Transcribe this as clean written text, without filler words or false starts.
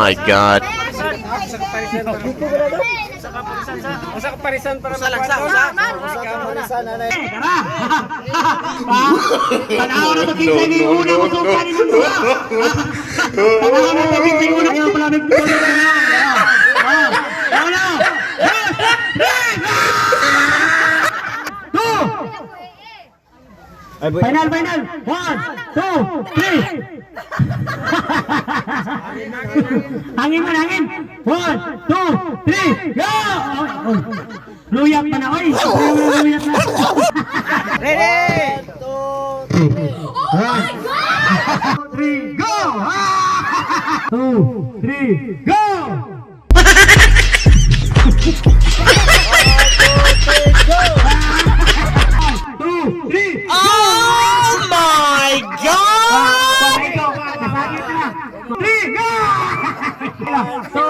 my God. Usa ka parisan para Usa. Tanaw na magkita ni una mo sa kanin ng duha. Tanaw na magkita ni una yung pala nagpulo na. Final. 1, 2, 3. Hangin. 1, 2, 3. Go! Luyap pa na, oy. Luyap na. Ready? 1, 2, 3, go! 2, 3, go! Oh my God! 3, go!